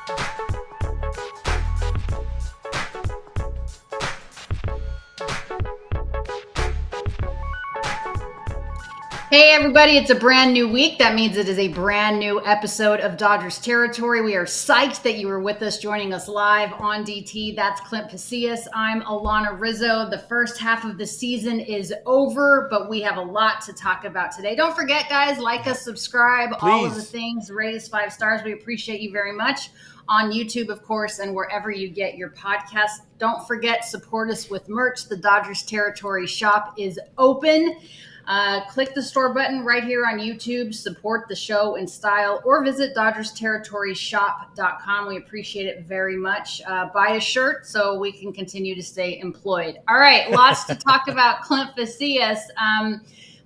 Hey everybody, it's a brand new week. That means it is a brand new episode of Dodgers Territory. We are psyched that you were with us, joining us live on DT. That's Clint Pasillas. I'm Alanna Rizzo. The first half of the season is over, but we have a lot to talk about today. Don't forget, guys, like us, subscribe, Please. All of the things, rate us 5 stars. We appreciate you very much. On YouTube, of course, and wherever you get your podcasts. Don't forget, support us with merch. The Dodgers Territory shop is open. Click the store button right here on YouTube, support the show in style, or visit DodgersTerritoryShop.com. We appreciate it very much. Buy a shirt so we can continue to stay employed. All right, lots to talk about. Clint Pasillas.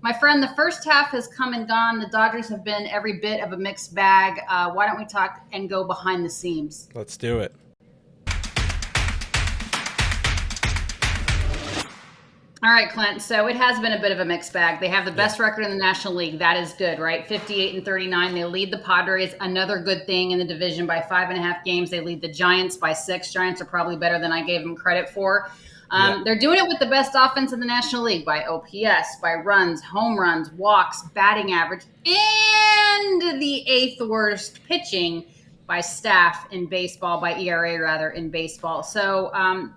My friend, the first half has come and gone. The Dodgers have been every bit of a mixed bag. Why don't we talk and go behind the scenes? Let's do it. All right, Clint. So it has been a bit of a mixed bag. They have the best record in the National League. That is good, right? 58-39. They lead the Padres. Another good thing in the division by 5.5 games. They lead the Giants by 6. Giants are probably better than I gave them credit for. They're doing it with the best offense in the National League by OPS, by runs, home runs, walks, batting average, and the 8th worst pitching by staff in baseball, by ERA rather, in baseball. So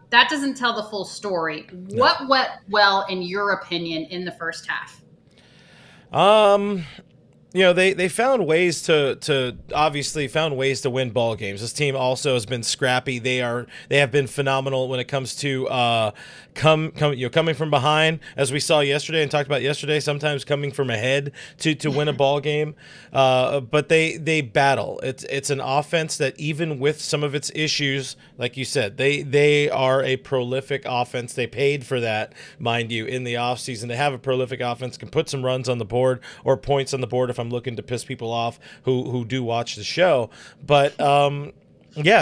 that doesn't tell the full story. No. What went well, in your opinion, in the first half? They found ways to obviously found ways to win ball games. This team also has been scrappy. They have been phenomenal when it comes to coming from behind, as we saw yesterday and talked about yesterday. Sometimes coming from ahead to win a ball game, but they battle. It's an offense that, even with some of its issues, like you said, they are a prolific offense. They paid for that, mind you, in the offseason. They have a prolific offense, can put some runs on the board or points on the board if I'm looking to piss people off who do watch the show. But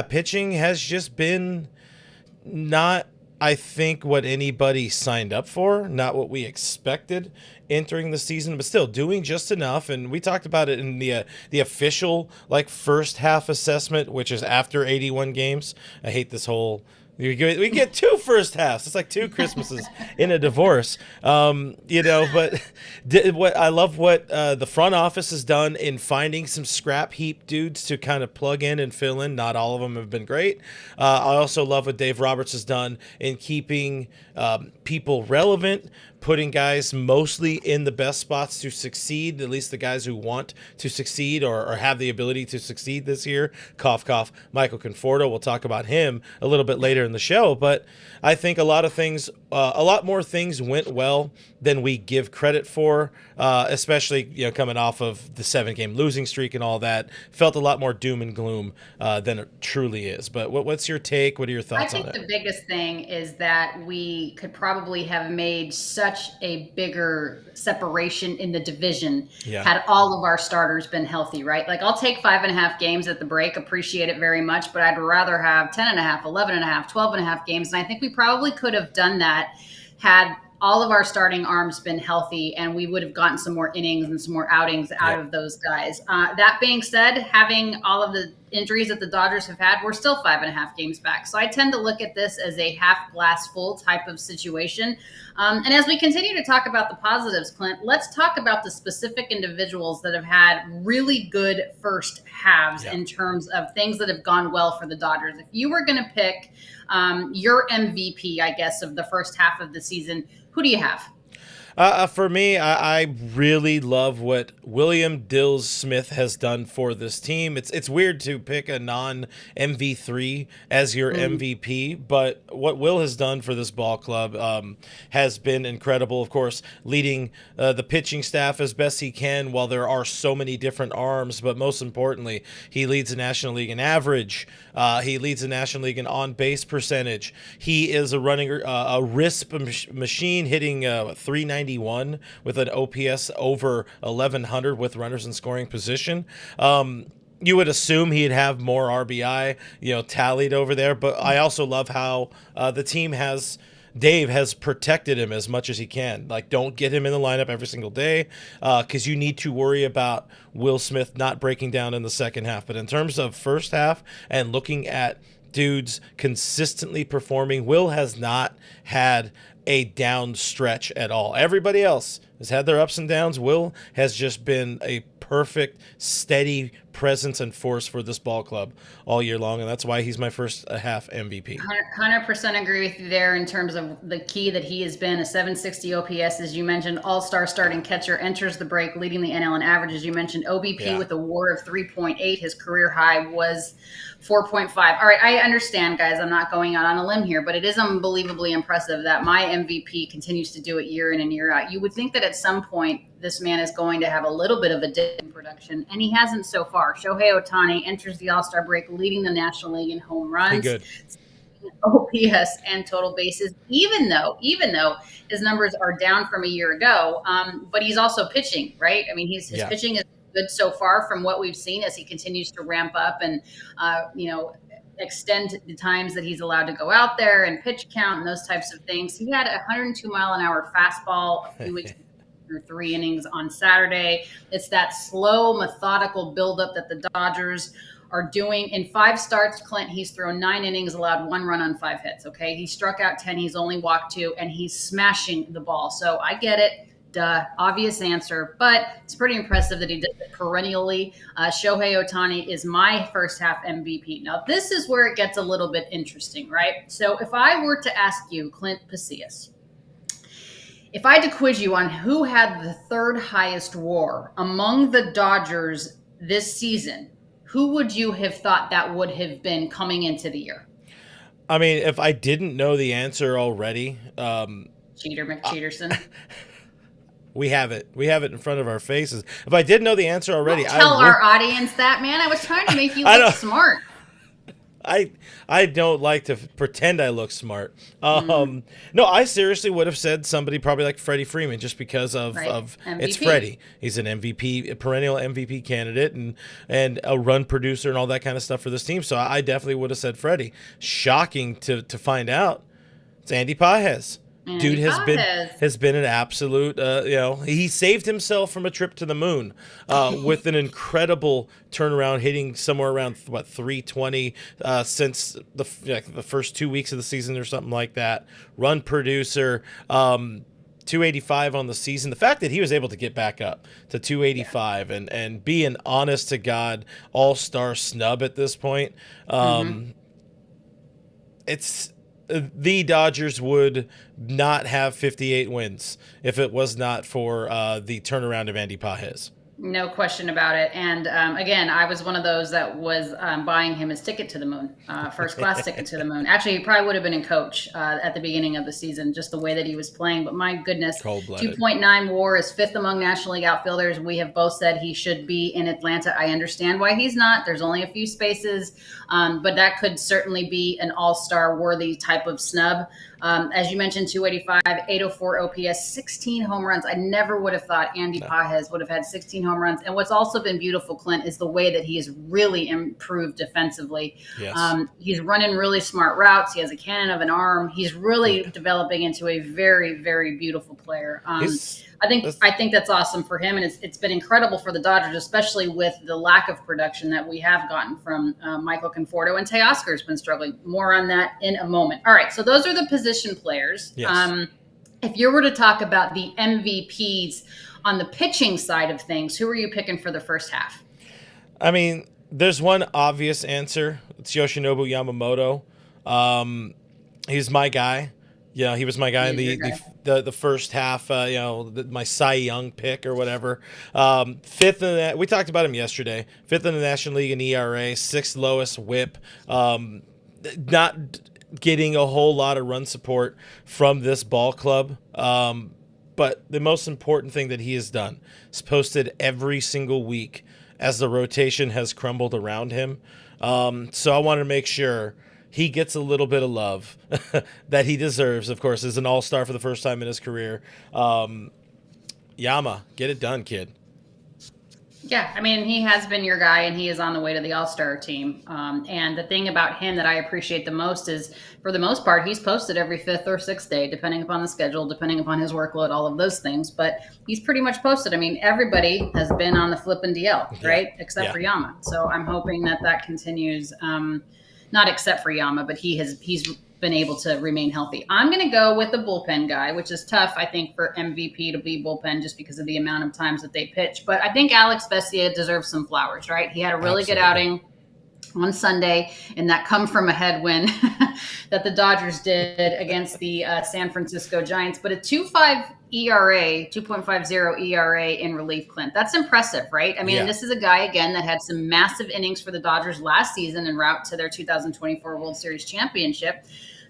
pitching has just been not, I think, what anybody signed up for, not what we expected entering the season, but still doing just enough. And we talked about it in the official first half assessment, which is after 81 games. I hate this whole. We get 2 first halves. It's like 2 Christmases in a divorce, But what I love what the front office has done in finding some scrap heap dudes to kind of plug in and fill in. Not all of them have been great. I also love what Dave Roberts has done in keeping people relevant, putting guys mostly in the best spots to succeed, at least the guys who want to succeed or have the ability to succeed this year. Cough, cough, Michael Conforto. We'll talk about him a little bit later in the show, but I think a lot more things went well than we give credit for, especially coming off of the 7-game losing streak and all that. Felt a lot more doom and gloom than it truly is. But what's your take? What are your thoughts on it? I think the biggest thing is that we could probably have made such a bigger separation in the division had all of our starters been healthy, right? I'll take 5.5 games at the break, appreciate it very much, but I'd rather have 10.5, 11.5, 12.5 games. And I think we probably could have done that had all of our starting arms been healthy, and we would have gotten some more innings and some more outings out of those guys. That being said, having all of the injuries that the Dodgers have had, we're still 5.5 games back. So I tend to look at this as a half glass full type of situation. And as we continue to talk about the positives, Clint, let's talk about the specific individuals that have had really good first halves in terms of things that have gone well for the Dodgers. If you were going to pick your MVP, I guess, of the first half of the season, who do you have? For me, I really love what William Dills Smith has done for this team. It's weird to pick a non-MV3 as your MVP, but what Will has done for this ball club has been incredible. Of course, leading the pitching staff as best he can while there are so many different arms, but most importantly, he leads the National League in average. He leads the National League in on-base percentage. He is a RISP machine, hitting 390 with an OPS over 1,100 with runners in scoring position. You would assume he'd have more RBI, tallied over there, but I also love how the team has Dave has protected him as much as he can. Like, don't get him in the lineup every single day because you need to worry about Will Smith not breaking down in the second half. But in terms of first half and looking at dudes consistently performing, Will has not had a down stretch at all. Everybody else has had their ups and downs. Will has just been a perfect, steady presence and force for this ball club all year long, and that's why he's my first half MVP. 100% agree with you there in terms of the key that he has been. A 760 OPS, as you mentioned, all-star starting catcher, enters the break, leading the NL in average, as you mentioned. OBP with a WAR of 3.8. His career high was 4.5. All right, I understand, guys. I'm not going out on a limb here, but it is unbelievably impressive that my MVP continues to do it year in and year out. You would think that at some point this man is going to have a little bit of a dip in production, and he hasn't so far. Shohei Otani enters the All-Star break, leading the National League in home runs, good. OPS, and total bases, even though his numbers are down from a year ago. But he's also pitching, right? I mean, his pitching is good so far from what we've seen as he continues to ramp up and, extend the times that he's allowed to go out there and pitch count and those types of things. He had a 102-mile-an-hour fastball a few weeks through 3 innings on Saturday. It's that slow, methodical buildup that the Dodgers are doing. In 5 starts, Clint, he's thrown 9 innings, allowed 1 run on 5 hits, okay? He struck out 10, he's only walked 2, and he's smashing the ball. So I get it. Duh, obvious answer, but it's pretty impressive that he does it perennially. Shohei Otani is my first half MVP. Now, this is where it gets a little bit interesting, right? So if I were to ask you, Clint Pasillas, if I had to quiz you on who had the 3rd highest WAR among the Dodgers this season, who would you have thought that would have been coming into the year? I mean, if I didn't know the answer already, Cheater McCheaterson. We have it. We have it in front of our faces. If I did know the answer already, don't tell our audience that, man. I was trying to make you look smart. I don't like to pretend I look smart. No, I seriously would have said somebody probably like Freddie Freeman just because of it's Freddie. He's an MVP, a perennial MVP candidate, and a run producer and all that kind of stuff for this team. So I definitely would have said Freddie. Shocking to find out it's Andy Pages. Dude has been an absolute, he saved himself from a trip to the moon with an incredible turnaround, hitting somewhere around 320 since the first 2 weeks of the season or something like that. Run producer, 285 on the season. The fact that he was able to get back up to 285 and be an honest to God all-star snub at this point, it's. The Dodgers would not have 58 wins if it was not for the turnaround of Andy Pages. No question about it. And again, I was one of those that was buying him his ticket to the moon, first class ticket to the moon. Actually, he probably would have been in coach at the beginning of the season, just the way that he was playing. But my goodness, 2.9 WAR is 5th among National League outfielders. We have both said he should be in Atlanta. I understand why he's not. There's only a few spaces, but that could certainly be an all-star worthy type of snub. As you mentioned, 285, 804 OPS, 16 home runs. I never would have thought Andy Pages would have had 16 home runs. And what's also been beautiful, Clint, is the way that he has really improved defensively. Yes. He's running really smart routes. He has a cannon of an arm. He's really developing into a very, very beautiful player. I think that's awesome for him, and it's been incredible for the Dodgers, especially with the lack of production that we have gotten from Michael Conforto, and Teoscar's been struggling. More on that in a moment. All right, so those are the position players. Yes. If you were to talk about the MVPs on the pitching side of things, who are you picking for the first half? I mean, there's one obvious answer. It's Yoshinobu Yamamoto. He's my guy. Yeah, he was my guy in the first half. My Cy Young pick or whatever. 5th in that. We talked about him yesterday. 5th in the National League in ERA, 6th lowest WHIP. Not getting a whole lot of run support from this ball club. But the most important thing that he has done is posted every single week as the rotation has crumbled around him. So I wanted to make sure he gets a little bit of love that he deserves, of course, as an all-star for the first time in his career. Yama, get it done, kid. Yeah, I mean, he has been your guy, and he is on the way to the All-Star team. And the thing about him that I appreciate the most is, for the most part, he's posted every fifth or sixth day, depending upon the schedule, depending upon his workload, all of those things. But he's pretty much posted. I mean, everybody has been on the flippin' DL, Yeah. right? Except Yeah. for Yama. So I'm hoping that continues. Not except for Yama, but he's been able to remain healthy. I'm going to go with the bullpen guy, which is tough, I think, for MVP to be bullpen just because of the amount of times that they pitch. But I think Alex Vesia deserves some flowers, right? He had a really good outing on Sunday, and that come from a headwind that the Dodgers did against the San Francisco Giants. But a 2.5 ERA, 2.50 ERA in relief, Clint. That's impressive, right? I mean, This is a guy, again, that had some massive innings for the Dodgers last season en route to their 2024 World Series championship.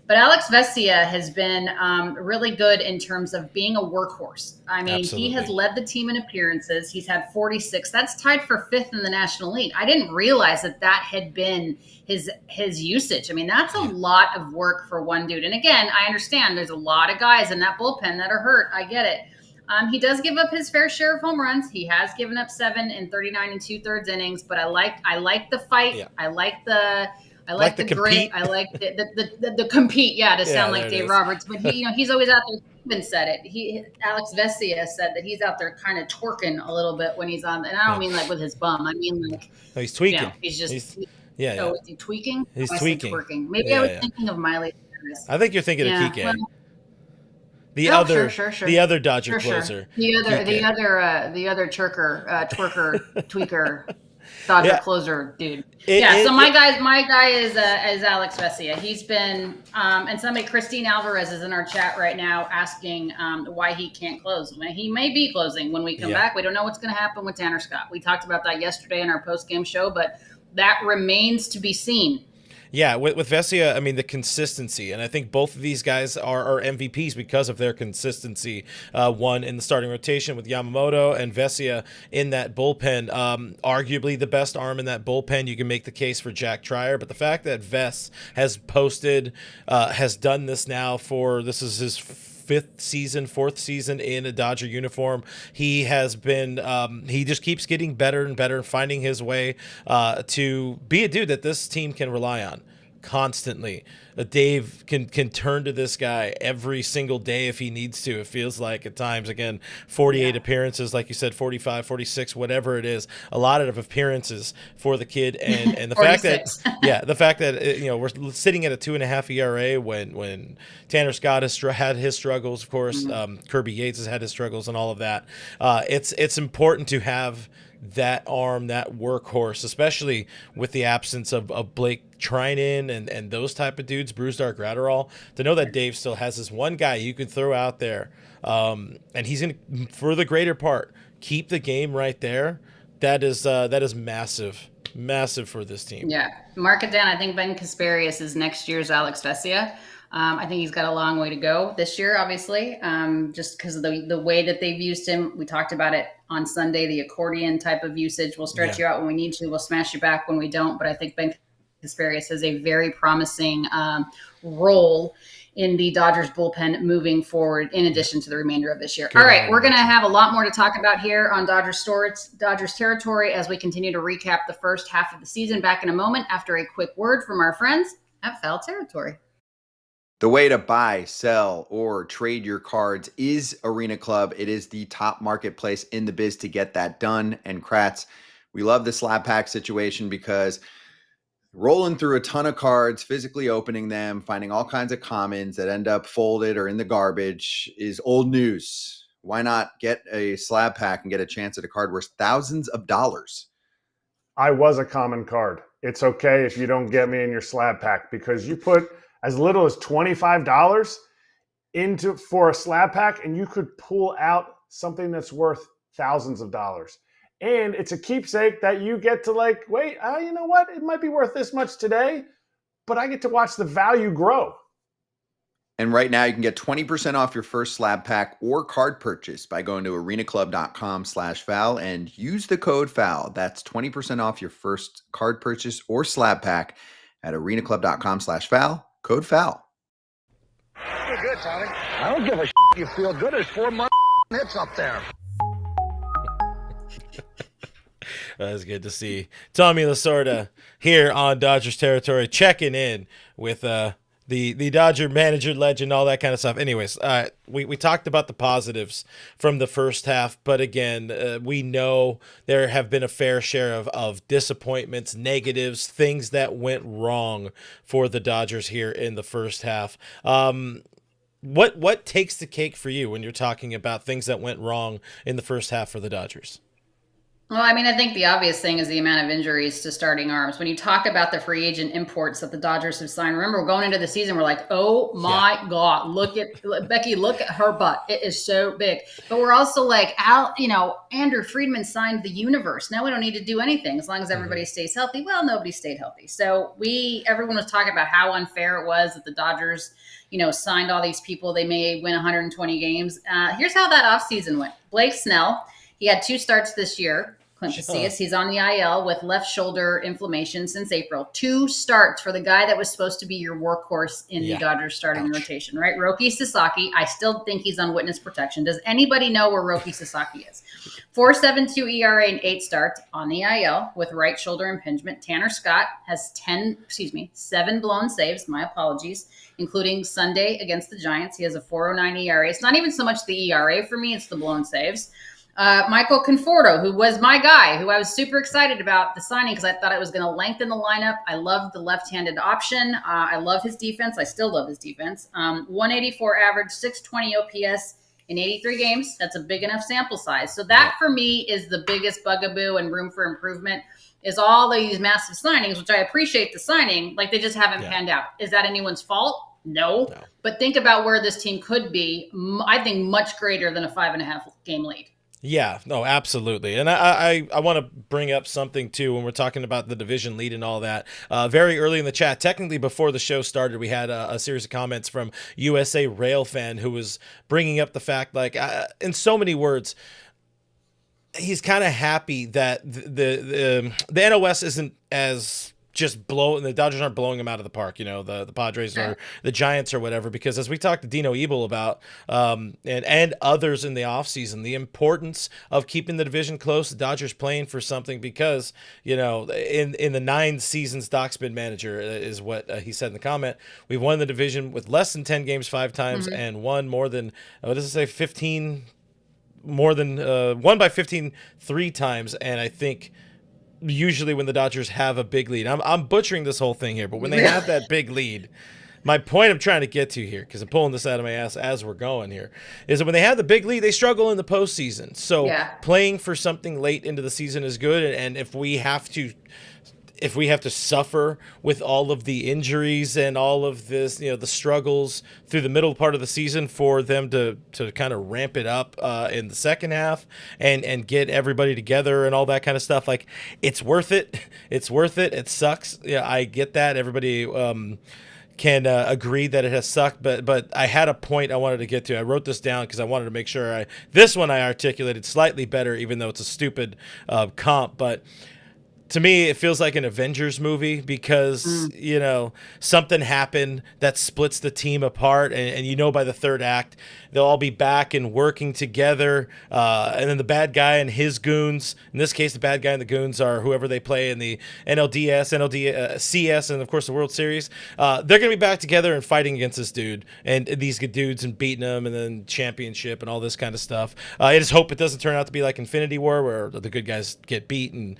But Alex Vesia has been really good in terms of being a workhorse. I mean, Absolutely. He has led the team in appearances. He's had 46. That's tied for fifth in the National League. I didn't realize that had been his usage. I mean, that's a lot of work for one dude. And again, I understand there's a lot of guys in that bullpen that are hurt. I get it. He does give up his fair share of home runs. He has given up 7 in 39 and 2/3 innings. But I like the fight. Yeah. I like the grit. I like the compete. Yeah, to sound like Dave Roberts. But he's always out there. Even said it. Alex Vesia said that he's out there kind of twerking a little bit when he's on. And I don't mean like with his bum. I mean like he's tweaking. He's just. Is he tweaking? He's tweaking. Twerking. Maybe I was thinking of Miley Cyrus. I think you're thinking of Kike. Well, the other Dodger closer. The other twerker, tweaker. Dodger closer dude. So my guy is Alex Vesia. He's been and somebody, Christine Alvarez, is in our chat right now asking why he can't close. He may be closing when we come back. We don't know what's going to happen with Tanner Scott. We talked about that yesterday in our post game show, but that remains to be seen. Yeah, with Vesia, I mean, the consistency, and I think both of these guys are MVPs because of their consistency. One in the starting rotation with Yamamoto, and Vesia in that bullpen. Arguably the best arm in that bullpen. You can make the case for Jack Trier, but the fact that Ves has done this now this is his fourth season in a Dodger uniform. He has been, he just keeps getting better and better, finding his way to be a dude that this team can rely on constantly. Dave can turn to this guy every single day if he needs to. It feels like at times, again, 48 appearances, like you said, 45, 46, whatever it is, a lot of appearances for the kid. And the fact that, we're sitting at a 2.5 ERA when Tanner Scott has had his struggles, of course, Kirby Yates has had his struggles and all of that. It's important to have that arm, that workhorse, especially with the absence of Blake Trinan and those type of dudes, Brusdar Gratterall, to know that Dave still has this one guy you can throw out there, and he's going to, for the greater part, keep the game right there. That is massive for this team. Yeah, mark it down. I think Ben Kasparius is next year's Alex Vesia. I think he's got a long way to go this year, obviously, just because of the way that they've used him. We talked about it on Sunday, the accordion type of usage. We'll stretch you out when we need to. We'll smash you back when we don't. But I think Ben Kasparius has a very promising role in the Dodgers bullpen moving forward, in addition to the remainder of this year. All right, we're going to have a lot more to talk about here on Dodgers territory as we continue to recap the first half of the season. Back in a moment after a quick word from our friends at Foul Territory. The way to buy, sell, or trade your cards is Arena Club. It is the top marketplace in the biz to get that done. And Kratz, we love the slab pack situation because rolling through a ton of cards, physically opening them, finding all kinds of commons that end up folded or in the garbage is old news. Why not get a slab pack and get a chance at a card worth thousands of dollars? I was a common card. It's okay if you don't get me in your slab pack because you put as little as $25 for a slab pack, and you could pull out something that's worth thousands of dollars. And it's a keepsake that you get to wait, you know what? It might be worth this much today, but I get to watch the value grow. And right now you can get 20% off your first slab pack or card purchase by going to arenaclub.com/foul and use the code FOUL. That's 20% off your first card purchase or slab pack at arenaclub.com/foul. Code FOUL. Feel good, Tommy. I don't give a shit. You feel good. There's 4 hits up there. That's good to see. Tommy Lasorda here on Dodgers territory, checking in with the Dodger manager legend, all that kind of stuff. Anyways, we talked about the positives from the first half, but again, we know there have been a fair share of disappointments, negatives, things that went wrong for the Dodgers here in the first half. What takes the cake for you when you're talking about things that went wrong in the first half for the Dodgers? Well, I mean, I think the obvious thing is the amount of injuries to starting arms. When you talk about the free agent imports that the Dodgers have signed, remember, we're going into the season, we're like, oh my God, look at Becky, look at her butt. It is so big. But we're also like, Andrew Friedman signed the universe. Now we don't need to do anything as long as everybody stays healthy. Well, nobody stayed healthy. So everyone was talking about how unfair it was that the Dodgers, signed all these people. They may win 120 games. Here's how that offseason went. Blake Snell, he had 2 starts this year. Clint Pasillas, he's on the IL with left shoulder inflammation since April. 2 starts for the guy that was supposed to be your workforce in the Dodgers starting rotation, right? Roki Sasaki, I still think he's on witness protection. Does anybody know where Roki Sasaki is? 4.72 ERA and 8 starts on the IL with right shoulder impingement. Tanner Scott has 7 blown saves, my apologies, including Sunday against the Giants. He has a 4.09 ERA. It's not even so much the ERA for me, it's the blown saves. Michael Conforto, who was my guy, who I was super excited about the signing because I thought it was going to lengthen the lineup. I loved the left-handed option. I love his defense. I still love his defense. 184 average, 620 OPS in 83 games. That's a big enough sample size. So that for me is the biggest bugaboo and room for improvement is all these massive signings, which I appreciate the signing, like they just haven't panned out. Is that anyone's fault? No. But think about where this team could be. I think much greater than a 5.5 game lead. Yeah, no, absolutely. And I want to bring up something, too, when we're talking about the division lead and all that. Very early in the chat, technically before the show started, we had a series of comments from USA Rail fan who was bringing up the fact, like, in so many words, he's kind of happy that the NOS isn't as just the Dodgers aren't blowing them out of the park, the Padres or the Giants or whatever, because as we talked to Dino Ebel about and others in the offseason, the importance of keeping the division close, the Dodgers playing for something because, in the 9 seasons Doc's been manager is what he said in the comment, we've won the division with less than 10 games 5 times and won more than, what does it say, 15, more than, won by 15 3 times, and I think usually when the Dodgers have a big lead, I'm butchering this whole thing here, but when they have that big lead, my point I'm trying to get to here, because I'm pulling this out of my ass as we're going here, is that when they have the big lead, they struggle in the postseason. So playing for something late into the season is good, and if we have to suffer with all of the injuries and all of this, the struggles through the middle part of the season for them to kind of ramp it up in the second half and get everybody together and all that kind of stuff, like, it's worth it. It's worth it. It sucks. Yeah, I get that. Everybody can agree that it has sucked, but I had a point I wanted to get to. I wrote this down because I wanted to make sure this one I articulated slightly better, even though it's a stupid comp, but to me, it feels like an Avengers movie because, something happened that splits the team apart. And by the third act, they'll all be back and working together. And then the bad guy and his goons, in this case, the bad guy and the goons are whoever they play in the NLDS, CS, and, of course, the World Series. They're going to be back together and fighting against this dude and these good dudes and beating them and then championship and all this kind of stuff. I just hope it doesn't turn out to be like Infinity War where the good guys get beat and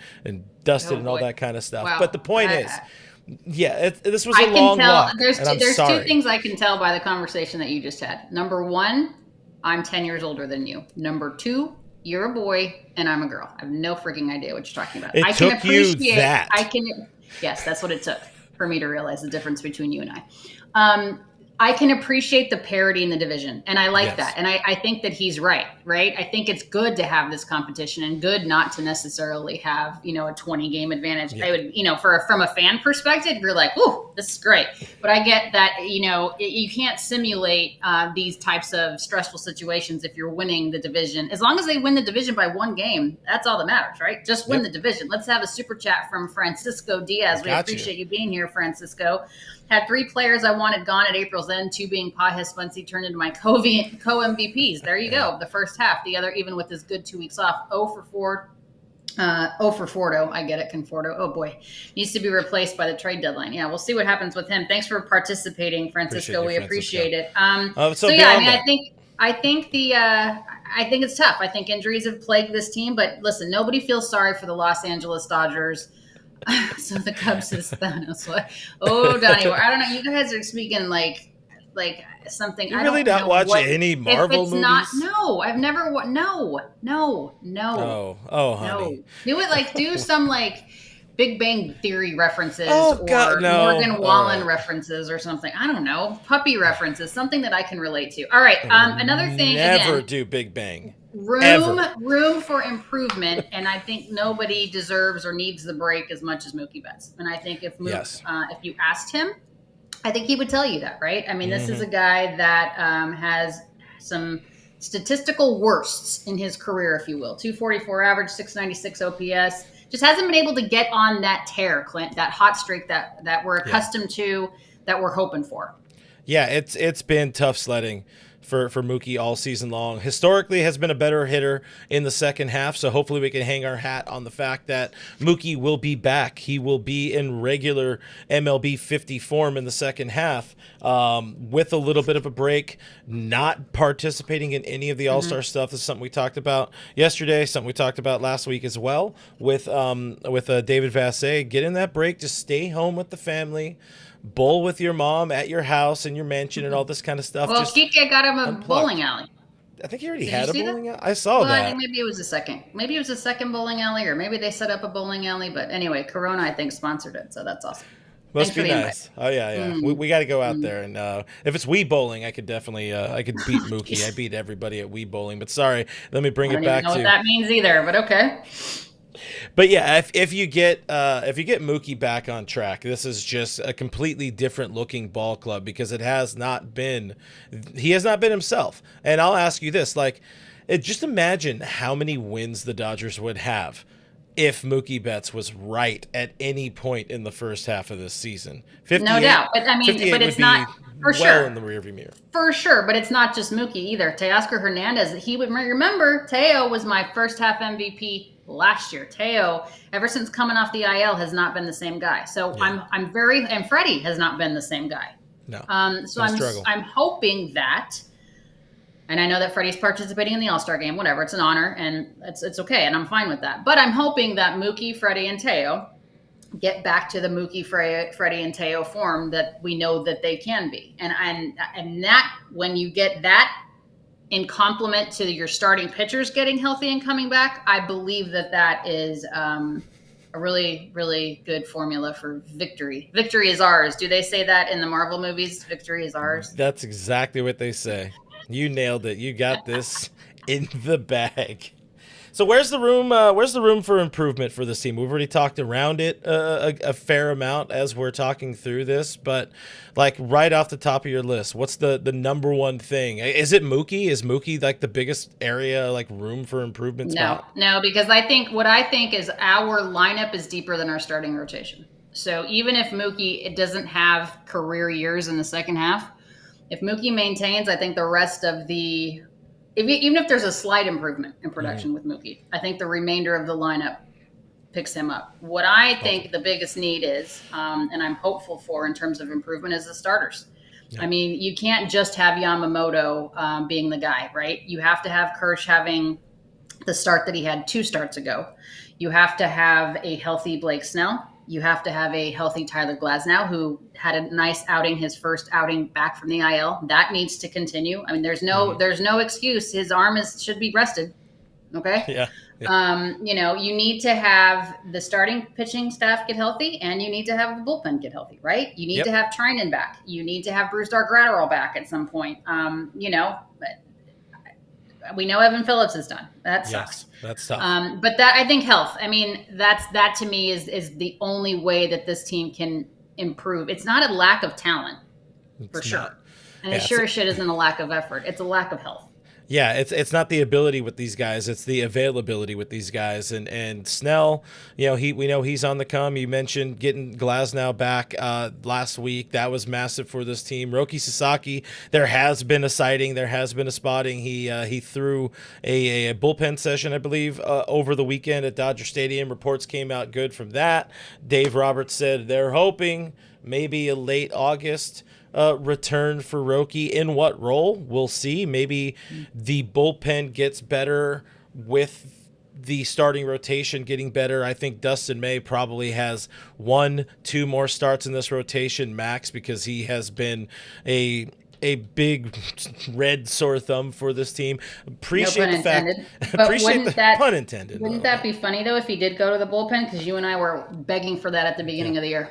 dusted and all that kind of stuff. Wow. But the point is, this was a long walk. There's 2 things I can tell by the conversation that you just had. Number 1, I'm 10 years older than you. Number 2, you're a boy and I'm a girl. I have no freaking idea what you're talking about. Yes, that's what it took for me to realize the difference between you and I. I can appreciate the parity in the division, and I like that. And I think that he's right? I think it's good to have this competition and good not to necessarily have, a 20-game advantage. I would, from a fan perspective, you're like, ooh, this is great. But I get that, you can't simulate these types of stressful situations if you're winning the division. As long as they win the division by 1 game, that's all that matters, right? Just win the division. Let's have a super chat from Francisco Diaz. We appreciate you being here, Francisco. Had 3 players I wanted gone at April's end, 2 being Pajes Spunsy turned into my co-MVPs. There you go. The first half. The other, even with his good 2 weeks off, 0 for 4 For Fordo. I get it. Conforto. Oh boy. Needs to be replaced by the trade deadline. Yeah, we'll see what happens with him. Thanks for participating, Francisco. We appreciate it. So yeah, I mean, I think it's tough. I think injuries have plagued this team, but listen, nobody feels sorry for the Los Angeles Dodgers. So the Cubs is Thanos. Oh, Donnie, I don't know. You guys are speaking like something. You really not watch any Marvel movies? No, I've never. No. Oh, honey. No. Do some Big Bang Theory references Morgan Wallen references or something. I don't know. Puppy references, something that I can relate to. All right. Another thing. Never do Big Bang. Room for improvement, and I think nobody deserves or needs the break as much as Mookie Betts. And I think if you asked him, I think he would tell you that, right? I mean, this is a guy that has some statistical worsts in his career, if you will. 244 average, 696 OPS. Just hasn't been able to get on that tear, Clint, that hot streak that we're accustomed to, that we're hoping for. Yeah, it's been tough sledding for Mookie all season long. Historically has been a better hitter in the second half, so hopefully we can hang our hat on the fact that Mookie will be back. He will be in regular MLB 50 form in the second half, with a little bit of a break, not participating in any of the All-Star stuff. This is something we talked about yesterday, something we talked about last week as well with David Vassegh. Get in that break, just stay home with the family, bowl with your mom at your house and your mansion and all this kind of stuff. Well, Kike got him a bowling alley. I think he already had a bowling alley. I saw that. I think maybe it was a second. Maybe it was a second bowling alley, or maybe they set up a bowling alley. But anyway, Corona, I think, sponsored it, so that's awesome. Must be nice. Oh yeah. We got to go out there, and if it's Wii bowling, I could definitely I could beat Mookie. I beat everybody at Wii bowling. But sorry, let me bring it back to. I don't know what that means either, but okay. But yeah, if you get Mookie back on track, this is just a completely different looking ball club, because he has not been himself. And I'll ask you this, just imagine how many wins the Dodgers would have if Mookie Betts was right at any point in the first half of this season. No doubt. But I mean, but it's not for sure in the rearview mirror. For sure, but it's not just Mookie either. Teoscar Hernandez, he would remember Teao was my first half MVP last year. Teao, ever since coming off the IL, has not been the same guy. So yeah. And Freddy has not been the same guy. No. So I'm hoping that, and I know that Freddie's participating in the All-Star game, whatever, it's an honor and it's okay. And I'm fine with that. But I'm hoping that Mookie, Freddie, and Teao get back to the Mookie, Freddie, and Teao form that we know that they can be. And that, when you get that in complement to your starting pitchers getting healthy and coming back, I believe that is a really, really good formula for victory. Victory is ours. Do they say that in the Marvel movies? Victory is ours. That's exactly what they say. You nailed it. You got this in the bag. So where's the room for improvement for this team? We've already talked around it a fair amount as we're talking through this, but right off the top of your list, what's the number one thing? Is it Mookie? Is Mookie the biggest area, room for improvement spot? No, because I think is our lineup is deeper than our starting rotation. So even if Mookie doesn't have career years in the second half, if Mookie maintains, I think the rest of even if there's a slight improvement in production with Mookie, I think the remainder of the lineup picks him up. What I think the biggest need is, and I'm hopeful for in terms of improvement, is the starters. Yeah. I mean, you can't just have Yamamoto being the guy, right? You have to have Kersh having the start that he had 2 starts ago. You have to have a healthy Blake Snell. You have to have a healthy Tyler Glasnow, who had a nice outing, his first outing back from the IL. That needs to continue. I mean, there's no excuse. His arm should be rested. Okay. Yeah. You need to have the starting pitching staff get healthy, and you need to have the bullpen get healthy, right? You need to have Trinan back. You need to have Bruce Dark-Gratterall back at some point. But we know Evan Phillips is done. That sucks. Yes, that's tough. But that, I think, health. I mean, that to me is the only way that this team can improve. It's not a lack of talent, for sure. And it sure as shit isn't a lack of effort. It's a lack of health. Yeah, it's not the ability with these guys; it's the availability with these guys. And Snell, we know he's on the come. You mentioned getting Glasnow back last week. That was massive for this team. Roki Sasaki, there has been a sighting, there has been a spotting. He threw a bullpen session, I believe, over the weekend at Dodger Stadium. Reports came out good from that. Dave Roberts said they're hoping maybe a late August return for Roki. In what role? We'll see. Maybe the bullpen gets better with the starting rotation getting better. I think Dustin May probably has 1-2 more starts in this rotation max, because he has been a big red sore thumb for this team. Appreciate no the fact. But appreciate the pun intended. Wouldn't that be funny though if he did go to the bullpen? Because you and I were begging for that at the beginning of the year.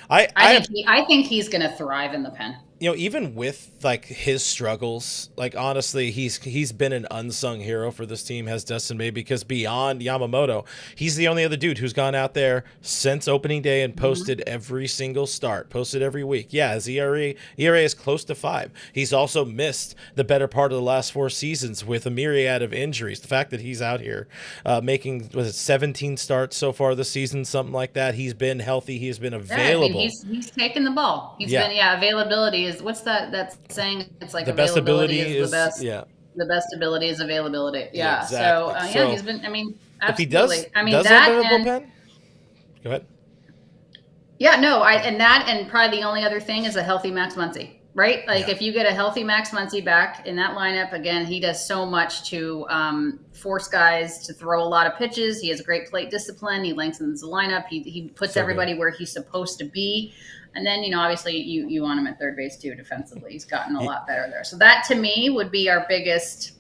I think he's going to thrive in the pen. Even with like his struggles, like honestly, he's been an unsung hero for this team, has Dustin May, because beyond Yamamoto, he's the only other dude who's gone out there since opening day and posted every single start, posted every week. Yeah, his ERA is close to 5. He's also missed the better part of the last 4 seasons with a myriad of injuries. The fact that he's out here making 17 starts so far this season, something like that. He's been healthy. He's been available. Yeah, he's taken the ball. He's been availability. What's that saying? It's like the best ability is the best. Yeah. The best ability is availability. Yeah. Exactly. So he's been. I mean, absolutely. If he does, I mean, does that have a bullpen. Go ahead. Yeah. No. And probably the only other thing is a healthy Max Muncy. Right. Like if you get a healthy Max Muncy back in that lineup, again, he does so much to force guys to throw a lot of pitches. He has great plate discipline. He lengthens the lineup. He puts everybody where he's supposed to be. And then, obviously you want him at third base too, defensively. He's gotten a lot better there. So that to me would be our biggest.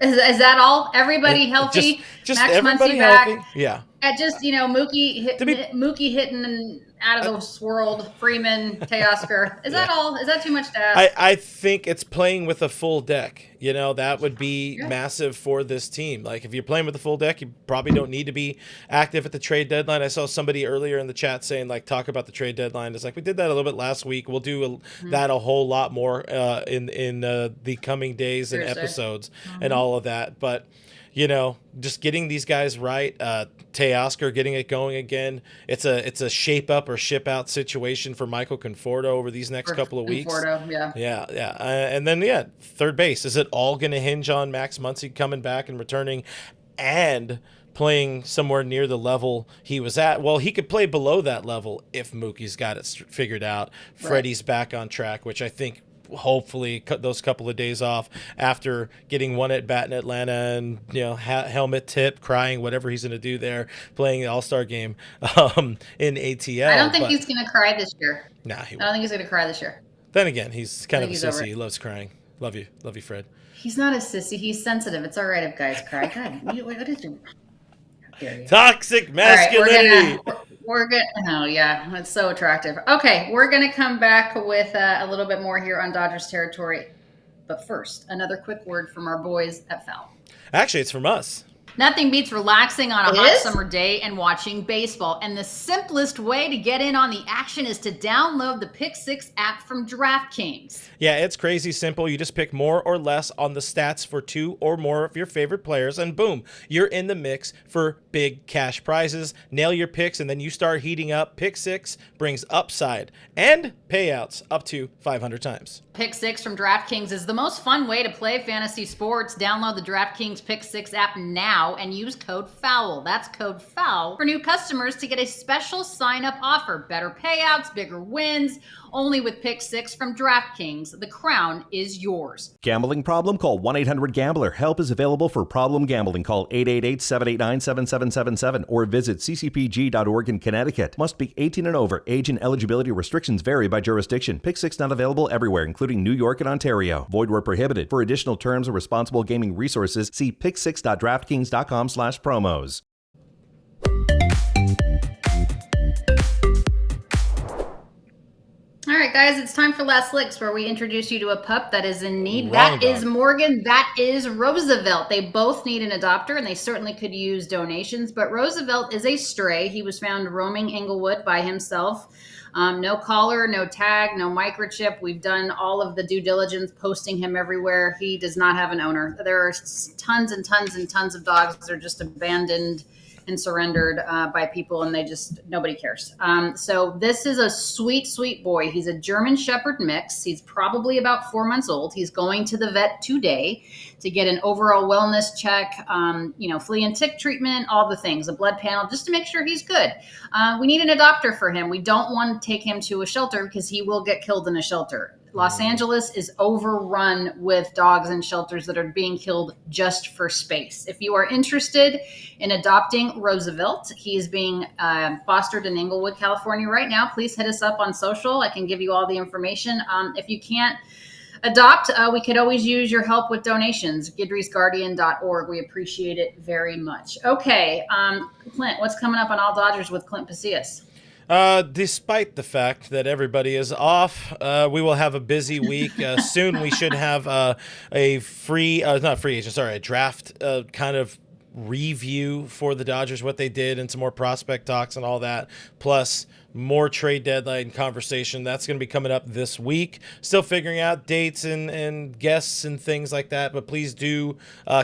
Is that all? Everybody healthy? Just Max everybody Muncy healthy? back. Yeah. At just, Mookie hitting out of this world, Freeman, Teoscar. Is that all? Is that too much to ask? I think it's playing with a full deck. That would be massive for this team. Like if you're playing with a full deck, you probably don't need to be active at the trade deadline. I saw somebody earlier in the chat saying like talk about the trade deadline. It's like we did that a little bit last week. We'll do that a whole lot more in the coming days and episodes and all of that. But just getting these guys right, Teoscar getting it going again. It's a shape up or ship out situation for Michael Conforto over these next couple of weeks. Conforto, Yeah. And then third base. Is it all going to hinge on Max Muncy coming back and returning and playing somewhere near the level he was at? Well, he could play below that level if Mookie's got it figured out. Freddie's back on track, which I think hopefully cut those couple of days off after getting one at bat in Atlanta and helmet tip, crying, whatever he's going to do there, playing the All-Star game in ATL. I don't think he's going to cry this year. Nah, I don't think he's going to cry this year. Then again, he's kind of a sissy. He loves crying. Love you, Fred. He's not a sissy. He's sensitive. It's all right if guys cry. God, what is your toxic masculinity? Right, we're good. Oh yeah, it's so attractive. Okay, we're gonna come back with a little bit more here on Dodgers territory, but first, another quick word from our boys at Foul. Actually, it's from us. Nothing beats relaxing on a hot summer day and watching baseball. And the simplest way to get in on the action is to download the Pick 6 app from DraftKings. Yeah, it's crazy simple. You just pick more or less on the stats for 2 or more of your favorite players, and boom, you're in the mix for big cash prizes. Nail your picks, and then you start heating up. Pick 6 brings upside and payouts up to 500 times. Pick 6 from DraftKings is the most fun way to play fantasy sports. Download the DraftKings Pick 6 app now and use code FOUL. That's code FOUL for new customers to get a special sign-up offer. Better payouts, bigger wins, only with Pick 6 from DraftKings. The crown is yours. Gambling problem? Call 1-800-GAMBLER. Help is available for problem gambling. Call 888-789-7777 or visit ccpg.org in Connecticut. Must be 18 and over. Age and eligibility restrictions vary by jurisdiction. Pick 6 not available everywhere, including New York and Ontario. Void where prohibited. For additional terms and responsible gaming resources, see pick6.draftkings.com/promos. All right, guys, it's time for Last Licks, where we introduce you to a pup that is in need. Wrong That dog. is Morgan. That is Roosevelt. They both need an adopter, and they certainly could use donations. But Roosevelt is a stray. He was found roaming Inglewood by himself. No collar, no tag, no microchip. We've done all of the due diligence, posting him everywhere. He does not have an owner. There are tons and tons and tons of dogs that are just abandoned and surrendered by people, and nobody cares. So this is a sweet, sweet boy. He's a German Shepherd mix. He's probably about 4 months old. He's going to the vet today to get an overall wellness check, flea and tick treatment, all the things, a blood panel, just to make sure he's good. We need an adopter for him. We don't want to take him to a shelter because he will get killed in a shelter. Los Angeles is overrun with dogs in shelters that are being killed just for space. If you are interested in adopting Roosevelt, he is being fostered in Inglewood, California right now. Please hit us up on social. I can give you all the information. If you can't adopt, we could always use your help with donations. Guidry'sGuardian.org. We appreciate it very much. Okay, Clint, what's coming up on All Dodgers with Clint Pasillas? Despite the fact that everybody is off, we will have a busy week. Soon we should have a draft kind of review for the Dodgers, what they did, and some more prospect talks and all that, plus more trade deadline conversation. That's going to be coming up this week. Still figuring out dates and guests and things like that, but please do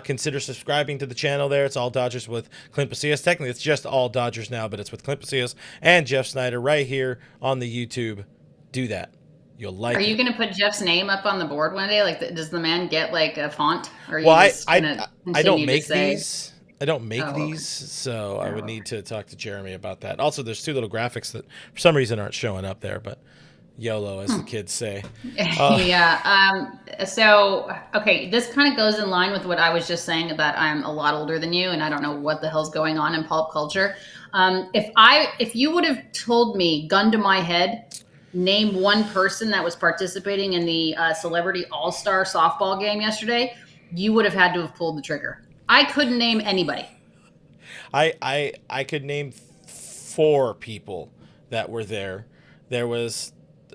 consider subscribing to the channel there. It's All Dodgers with Clint Pasillas. Technically, it's just All Dodgers now, but it's with Clint Pasillas and Jeff Snyder right here on the YouTube. Do that. You'll like it. Are you going to put Jeff's name up on the board one day? Like, does the man get like a font? Or I don't make these. I don't make these, so I would need to talk to Jeremy about that. Also, there's two little graphics that for some reason aren't showing up there, but YOLO, as the kids say. Yeah. Okay, this kind of goes in line with what I was just saying, that I'm a lot older than you, and I don't know what the hell's going on in pulp culture. If you would have told me, gun to my head, name one person that was participating in the Celebrity All-Star softball game yesterday, you would have had to have pulled the trigger. I couldn't name anybody. I could name 4 people that were there. There was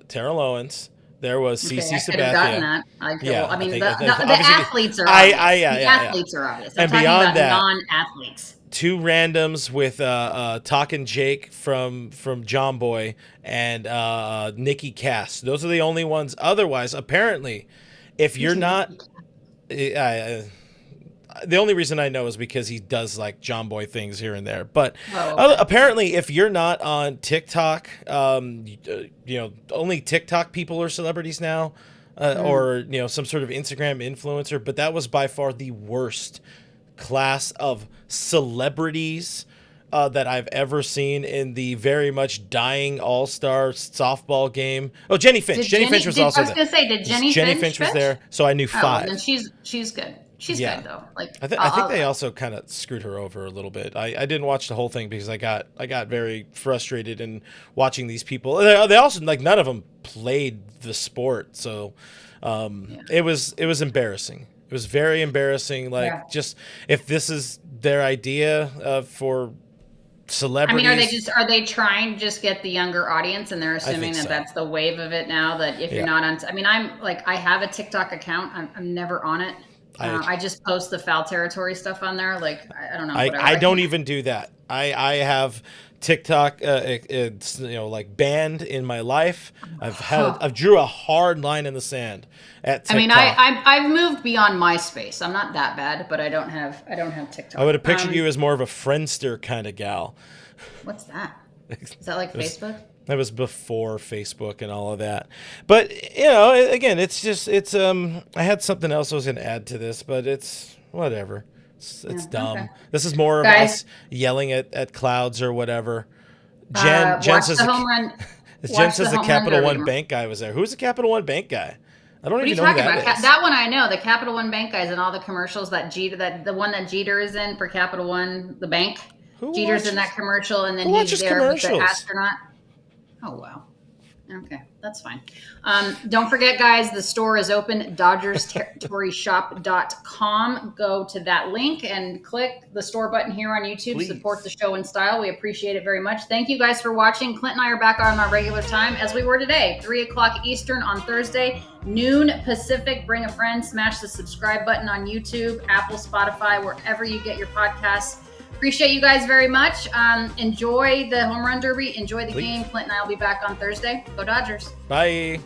Terrell Owens. There was CC Sabathia. I could have gotten that. The athletes are obvious. The athletes are obvious. I'm talking about non-athletes. 2 randoms with Talkin' Jake from John Boy and Nikki Cass. Those are the only ones. Otherwise, apparently, if you're not... the only reason I know is because he does like John Boy things here and there. But apparently, if you're not on TikTok, only TikTok people are celebrities now, or some sort of Instagram influencer. But that was by far the worst class of celebrities that I've ever seen in the very much dying all-star softball game. Oh, Jenny Finch. Jenny Finch was also there. I was going to say, did Jenny Finch was there? So I knew 5. Then she's good. She's good though. Like I think they also kind of screwed her over a little bit. I didn't watch the whole thing because I got very frustrated in watching these people. They also, like, none of them played the sport, so it was embarrassing. It was very embarrassing. Like, just if this is their idea for celebrities. I mean, are they trying to just get the younger audience, and they're assuming that that's the wave of it now, that if you're not on, I have a TikTok account. I'm never on it. I just post the foul territory stuff on there. Like, I don't know. I don't even do that. I have TikTok, it's banned in my life. I've drew a hard line in the sand at TikTok. I've moved beyond MySpace. I'm not that bad, but I don't have TikTok. I would have pictured you as more of a Friendster kind of gal. What's that? Is that like Facebook? That was before Facebook and all of that. But, again, it's I had something else I was going to add to this, but it's whatever. It's dumb. Okay. This is more of us yelling at clouds or whatever. Jen says Jen says the Capital One Bank guy was there. Who's the Capital One Bank guy? I don't even know who that is. That one I know. The Capital One Bank guys in all the commercials the one that Jeter is in for Capital One, the bank. Jeter's in that commercial, and then he's there with the astronaut. Oh, wow. Okay, that's fine. Don't forget, guys, the store is open, DodgersTerritoryShop.com. Go to that link and click the store button here on YouTube. Please. Support the show in style. We appreciate it very much. Thank you guys for watching. Clint and I are back on our regular time, as we were today, 3 o'clock Eastern on Thursday, noon Pacific. Bring a friend. Smash the subscribe button on YouTube, Apple, Spotify, wherever you get your podcasts. Appreciate you guys very much. Enjoy the home run derby. Enjoy the game. Clint and I will be back on Thursday. Go Dodgers. Bye.